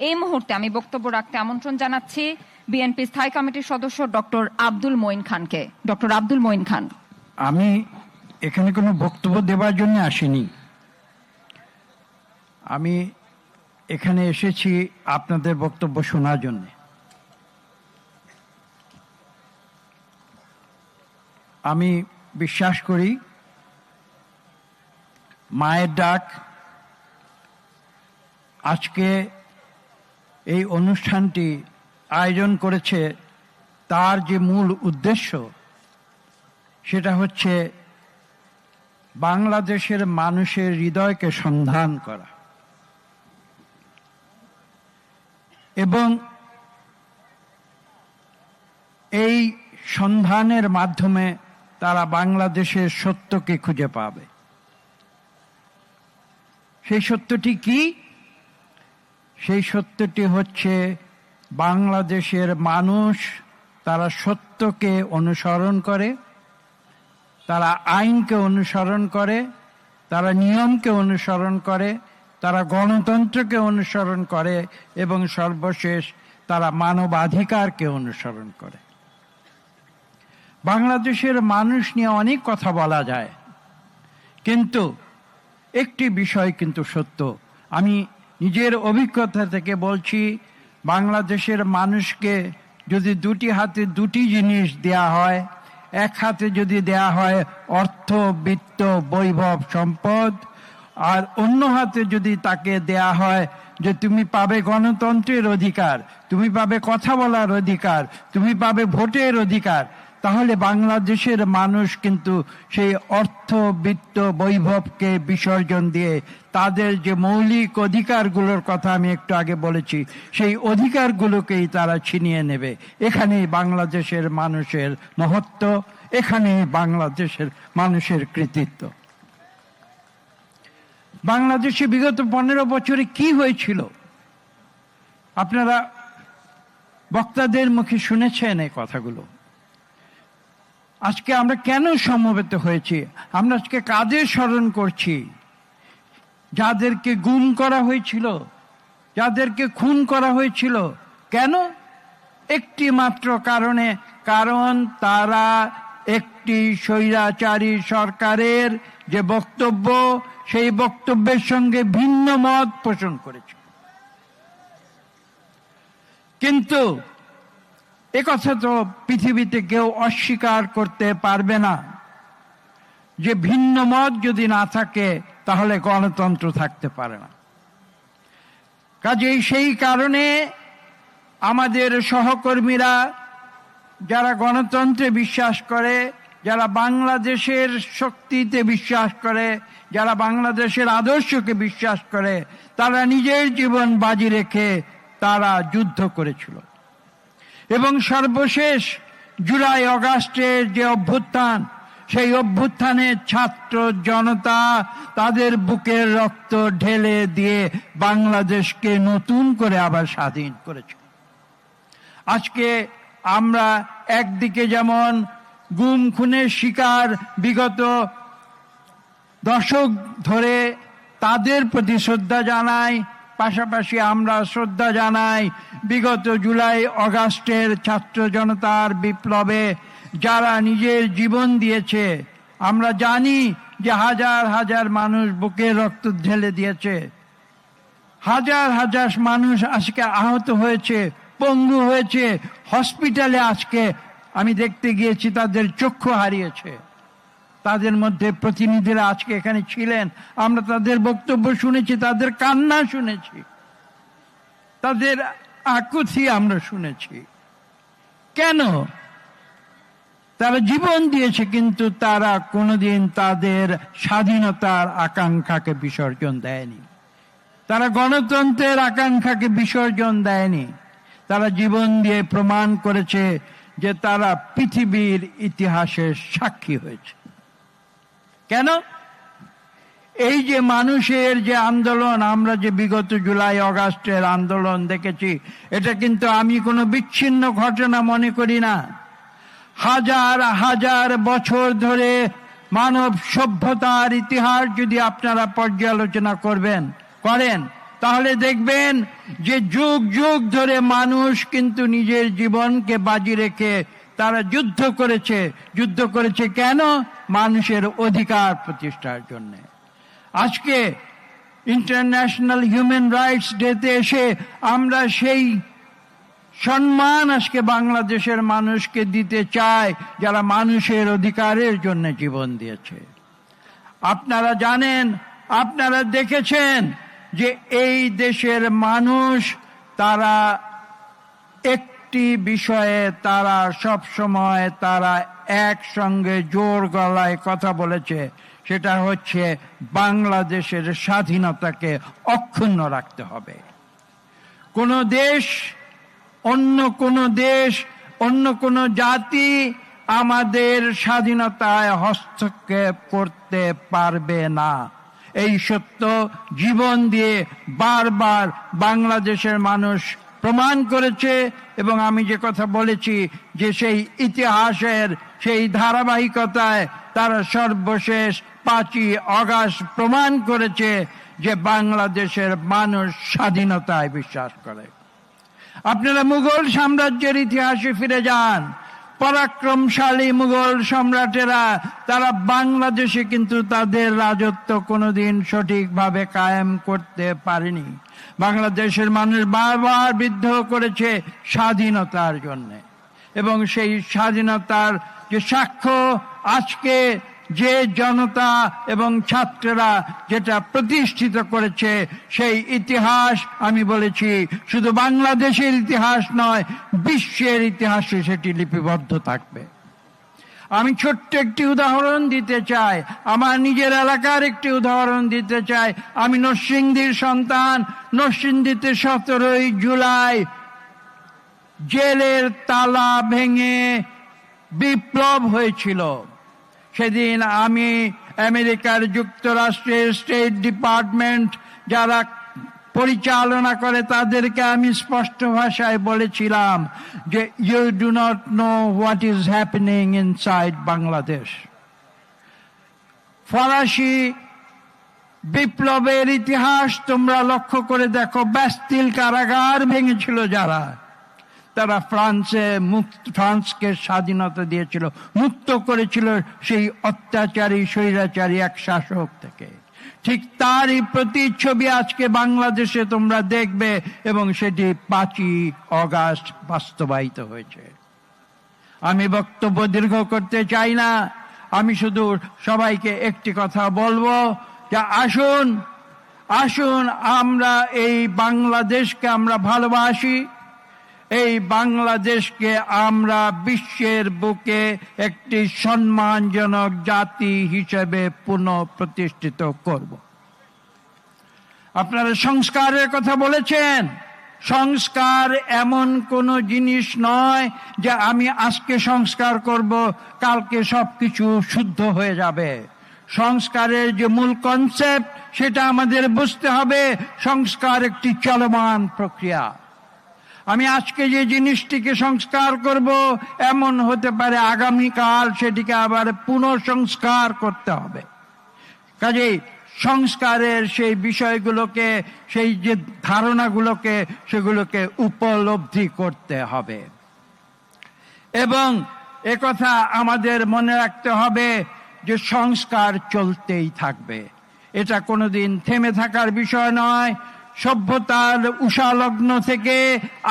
এই মুহূর্তে আমি বক্তব্য রাখতে আমন্ত্রণ জানাচ্ছি বিএনপি স্থায়ী কমিটির সদস্য ডক্টর আব্দুল মঈন খানকে। ডক্টর আব্দুল মঈন খান। আমি এখানে কোনো বক্তব্য দেওয়ার জন্য আসিনি। আমি এখানে এসেছি আপনাদের বক্তব্য শোনার জন্য। আমি বিশ্বাস করি মায়ের ডাক আজকে এই অনুষ্ঠানটি আয়োজন করেছে, তার যে মূল উদ্দেশ্য সেটা হচ্ছে বাংলাদেশের মানুষের হৃদয়কে সন্ধান করা এবং এই সন্ধানের মাধ্যমে তারা বাংলাদেশের সত্যকে খুঁজে পাবে। সেই সত্যটি কি? সেই সত্যটি হচ্ছে বাংলাদেশের মানুষ তারা সত্যকে অনুসরণ করে, তারা আইনকে অনুসরণ করে, তারা নিয়মকে অনুসরণ করে, তারা গণতন্ত্রকে অনুসরণ করে এবং সর্বশেষ তারা মানবাধিকারকে অনুসরণ করে। বাংলাদেশের মানুষ নিয়ে অনেক কথা বলা যায়, কিন্তু একটি বিষয় কিন্তু সত্য। আমি নিজের অভিজ্ঞতা থেকে বলছি, বাংলাদেশের মানুষকে যদি দুটি হাতে দুটি জিনিস দেয়া হয়, এক হাতে যদি দেয়া হয় অর্থ, বিত্ত, বৈভব, সম্পদ, আর অন্য হাতে যদি তাকে দেয়া হয় যে তুমি পাবে গণতন্ত্রের অধিকার, তুমি পাবে কথা বলার অধিকার, তুমি পাবে ভোটের অধিকার, তাহলে বাংলাদেশের মানুষ কিন্তু সেই অর্থ, বিত্ত, বৈভবকে বিসর্জন দিয়ে তাদের যে মৌলিক অধিকারগুলোর কথা আমি একটু আগে বলেছি, সেই অধিকারগুলোকেই তারা ছিনিয়ে নেবে। এখানেই বাংলাদেশের মানুষের মহত্ব, এখানেই বাংলাদেশের মানুষের কৃতিত্ব। বাংলাদেশে বিগত 15 বছরে কি হয়েছিল আপনারা বক্তাদের মুখে শুনেছেন এই কথাগুলো। আজকে আমরা কেন সমবেত হয়েছি? আমরা আজকে কাদের স্মরণ করছি? যাদেরকে গুম করা হয়েছিল, যাদেরকে খুন করা হয়েছিল। কেন? একটি মাত্র কারণে, কারণ তারা একটি স্বৈরাচারী সরকারের যে বক্তব্য, সেই বক্তব্যের সঙ্গে ভিন্ন মত পোষণ করেছিল। কিন্তু একথা তো পৃথিবীতে কেউ অস্বীকার করতে পারবে না যে ভিন্ন মত যদি না থাকে তাহলে গণতন্ত্র থাকতে পারে না। কাজেই সেই কারণে আমাদের সহকর্মীরা যারা গণতন্ত্রে বিশ্বাস করে, যারা বাংলাদেশের শক্তিতে বিশ্বাস করে, যারা বাংলাদেশের আদর্শকে বিশ্বাস করে, তারা নিজের জীবন বাজি রেখে তারা যুদ্ধ করেছিল। এবং সর্বশেষ জুলাই আগস্টের যে অভ্যুত্থান, সেই অভ্যুত্থানে ছাত্র জনতা তাদের বুকের রক্ত ঢেলে দিয়ে বাংলাদেশকে নতুন করে আবার স্বাধীন করেছে। আজকে আমরা একদিকে যেমন গুম খুনের শিকার বিগত দশক ধরে তাদের প্রতি শ্রদ্ধা জানাই, পাশাপাশি আমরা শ্রদ্ধা জানাই বিগত জুলাই আগস্টের ছাত্র জনতার বিপ্লবে যারা নিজের জীবন দিয়েছে। আমরা জানি যে হাজার হাজার মানুষ বুকের রক্ত ঢেলে দিয়েছে, হাজার হাজার মানুষ আজকে আহত হয়েছে, পঙ্গু হয়েছে, হসপিটালে আজকে আমি দেখতে গিয়েছি তাদের চক্ষু হারিয়েছে। তাদের মধ্যে প্রতিনিধিরা আজকে এখানে ছিলেন, আমরা তাদের বক্তব্য শুনেছি, তাদের কান্না শুনেছি, তাদের আকুতি আমরা শুনেছি। কেন? তারা জীবন দিয়েছে, কিন্তু তারা কোনোদিন তাদের স্বাধীনতার আকাঙ্ক্ষাকে বিসর্জন দেয়নি, তারা গণতন্ত্রের আকাঙ্ক্ষাকে বিসর্জন দেয়নি। তারা জীবন দিয়ে প্রমাণ করেছে যে তারা পৃথিবীর ইতিহাসের সাক্ষী হয়েছে। কেন? এই যে মানুষের যে আন্দোলন, আমরা যে বিগত জুলাই আগস্টের আন্দোলন দেখেছি, এটা কিন্তু আমি কোনো বিচ্ছিন্ন ঘটনা মনে করি না। হাজার হাজার বছর ধরে মানব সভ্যতার ইতিহাস যদি আপনারা পর্যালোচনা করেন, তাহলে দেখবেন যে যুগ যুগ ধরে মানুষ কিন্তু নিজের জীবনকে বাজি রেখে তারা যুদ্ধ করেছে কেন? মানুষের অধিকার প্রতিষ্ঠার জন্য। আজকে ইন্টারন্যাশনাল হিউম্যান রাইটস ডেতে এসে আমরা সেই সম্মান আজকে বাংলাদেশের মানুষকে দিতে চাই যারা মানুষের অধিকারের জন্য জীবন দিয়েছে। আপনারা জানেন, আপনারা দেখেছেন যে এই দেশের মানুষ তারা একটি বিষয়ে তারা সব সময় তারা একসঙ্গে জোর গলায় কথা বলেছে, সেটা হচ্ছে বাংলাদেশের স্বাধীনতাকে অক্ষুণ্ণ রাখতে হবে। কোন দেশ, অন্য কোন জাতি আমাদের স্বাধীনতায় হস্তক্ষেপ করতে পারবে না। এই সত্য জীবন দিয়ে বারবার বাংলাদেশের মানুষ প্রমাণ করেছে। এবং আমি যে কথা বলেছি যে সেই ইতিহাসের সেই ধারাবাহিকতায় তারা সর্বশেষ 5ই আগস্ট প্রমাণ করেছে যে বাংলাদেশের মানুষ স্বাধীনতায় বিশ্বাস করে। আপনারা মুঘল সাম্রাজ্যের ইতিহাসে ফিরে যান, পরাক্রমশালী মুঘল সম্রাটেরা তারা বাংলাদেশে কিন্তু তাদের রাজত্ব কোনোদিন সঠিকভাবে কায়েম করতে পারেনি। বাংলাদেশের মানুষ বারবার বিদ্রোহ করেছে স্বাধীনতার জন্য, এবং সেই স্বাধীনতার যে সাক্ষ্য আজকে যে জনতা এবং ছাত্ররা যেটা প্রতিষ্ঠিত করেছে, সেই ইতিহাস আমি বলেছি শুধু বাংলাদেশের ইতিহাস নয়, বিশ্বের ইতিহাসে সেটি লিপিবদ্ধ থাকবে। আমি ছোট্ট একটি উদাহরণ দিতে চাই, আমার নিজের এলাকার একটি উদাহরণ দিতে চাই। আমি নরসিংদীর সন্তান। নরসিংদীতে 17ই জুলাই জেলের তালা ভেঙে বিপ্লব হয়েছিল। সেদিন আমি আমেরিকার যুক্তরাষ্ট্রের স্টেট ডিপার্টমেন্ট যারা পরিচালনা করে তাদেরকে আমি স্পষ্ট ভাষায় বলেছিলাম যে you do not know what is happening inside Bangladesh. ফরাসি বিপ্লবের ইতিহাস তোমরা লক্ষ্য করে দেখো, ব্যাস্তিল কারাগার ভেঙেছিল যারা, তারা ফ্রান্সকে স্বাধীনতা দিয়েছিল, মুক্ত করেছিল সেই অত্যাচারী স্বৈরাচারী এক শাসক থেকে। ঠিক তারই প্রতিচ্ছবি আজকে বাংলাদেশে তোমরা দেখবে, এবং সেটি 5ই আগস্ট বাস্তবায়িত হয়েছে। আমি বক্তব্য দীর্ঘ করতে চাই না, আমি শুধু সবাইকে একটি কথা বলবো যে আসুন আমরা এই বাংলাদেশকে আমরা ভালোবাসি, এই বাংলাদেশকে আমরা বিশ্বের বুকে একটি সম্মানজনক জাতি হিসেবে পুনঃপ্রতিষ্ঠিত করব। আপনারা সংস্কারের কথা বলেছেন। সংস্কার এমন কোন জিনিস নয় যে আমি আজকে সংস্কার করব, কালকে সবকিছু শুদ্ধ হয়ে যাবে। সংস্কারের যে মূল কনসেপ্ট সেটা আমাদের বুঝতে হবে। সংস্কার একটি চলমান প্রক্রিয়া। আমি আজকে যে জিনিসটিকে সংস্কার করব, এমন হতে পারে আগামীকাল সেটিকে আবার পুনঃসংস্কার করতে হবে। কাজেই সংস্কারের সেই বিষয়গুলোকে, সেই যে ধারণাগুলোকে, সেগুলোকে উপলব্ধি করতে হবে। এবং একথা আমাদের মনে রাখতে হবে যে সংস্কার চলতেই থাকবে, এটা কোনোদিন থেমে থাকার বিষয় নয়। সভ্যতার উষালগ্ন থেকে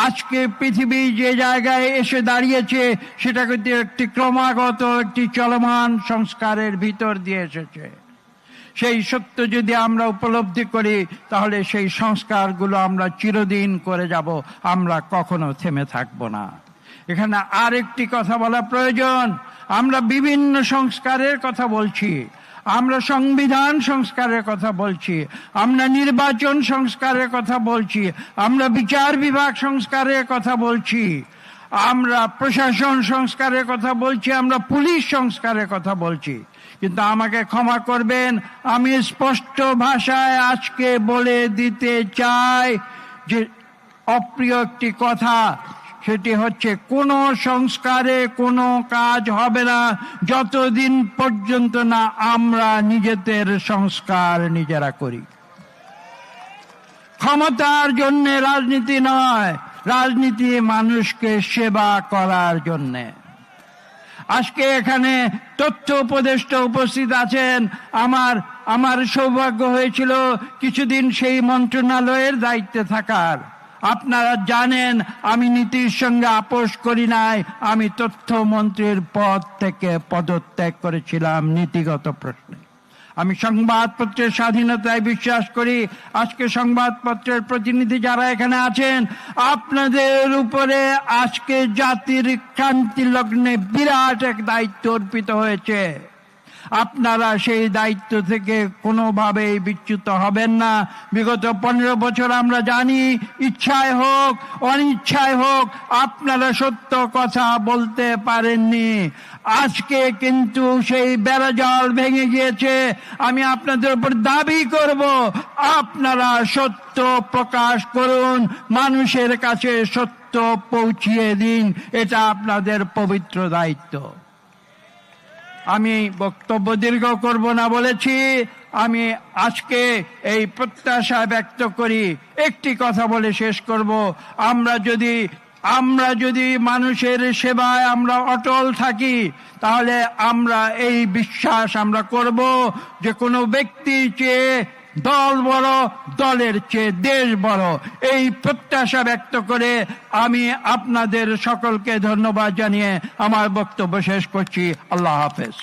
আজকে পৃথিবী যে জায়গায় এসে দাঁড়িয়েছে, সেটা কিন্তু একটি ক্রমাগত একটি চলমান সংস্কারের ভিতর দিয়ে এসেছে। সেই সত্য যদি আমরা উপলব্ধি করি, তাহলে সেই সংস্কারগুলো আমরা চিরদিন করে যাব, আমরা কখনো থেমে থাকব না। এখানে আরেকটি কথা বলা প্রয়োজন। আমরা বিভিন্ন সংস্কারের কথা বলছি, আমরা সংবিধান সংস্কারের কথা বলছি, আমরা নির্বাচন সংস্কারের কথা বলছি, আমরা বিচার বিভাগ সংস্কারের কথা বলছি, আমরা প্রশাসন সংস্কারের কথা বলছি, আমরা পুলিশ সংস্কারের কথা বলছি। কিন্তু আমাকে ক্ষমা করবেন, আমি স্পষ্ট ভাষায় আজকে বলে দিতে চাই যে অপ্রিয় একটি কথা, সেটি হচ্ছে কোন সংস্কারে কোনো কাজ হবে না যতদিন পর্যন্ত না আমরা নিজেদের সংস্কার নিজেরা করি। ক্ষমতার জন্য রাজনীতি নয়, রাজনীতি মানুষকে সেবা করার জন্যে। আজকে এখানে তথ্য উপদেষ্টা উপস্থিত আছেন। আমার সৌভাগ্য হয়েছিল কিছুদিন সেই মন্ত্রণালয়ের দায়িত্বে থাকার। আপনারা জানেন আমি নীতির সঙ্গে আপোষ করি নাই, আমি তথ্যমন্ত্রীর পদ থেকে পদত্যাগ করেছিলাম নীতিগত প্রশ্নে। আমি সংবাদপত্রের স্বাধীনতায় বিশ্বাস করি। আজকে সংবাদপত্রের প্রতিনিধি যারা এখানে আছেন, আপনাদের উপরে আজকে জাতির ক্রান্তি লগ্নে বিরাট এক দায়িত্ব অর্পিত হয়েছে। আপনারা সেই দায়িত্ব থেকে কোনোভাবেই বিচ্যুত হবেন না। বিগত 15 বছর আমরা জানি, ইচ্ছায় হোক অনিচ্ছায় হোক আপনারা সত্য কথা বলতে পারেননি। আজকে কিন্তু সেই বেড়াজাল ভেঙে গিয়েছে। আমি আপনাদের উপর দাবি করব, আপনারা সত্য প্রকাশ করুন, মানুষের কাছে সত্য পৌঁছিয়ে দিন। এটা আপনাদের পবিত্র দায়িত্ব। আমি বক্তব্য দীর্ঘ করব না বলেছি। আমি আজকে এই প্রত্যাশা ব্যক্ত করি, একটি কথা বলে শেষ করব। আমরা যদি মানুষের সেবায় আমরা অটল থাকি, তাহলে আমরা এই বিশ্বাস আমরা করব যে কোনো ব্যক্তির চেয়ে দল বড়, দলের চেয়ে দেশ বড়। এই প্রত্যাশা ব্যক্ত করে আমি আপনাদের সকলকে ধন্যবাদ জানিয়ে আমার বক্তব্য শেষ করছি। আল্লাহ হাফেজ।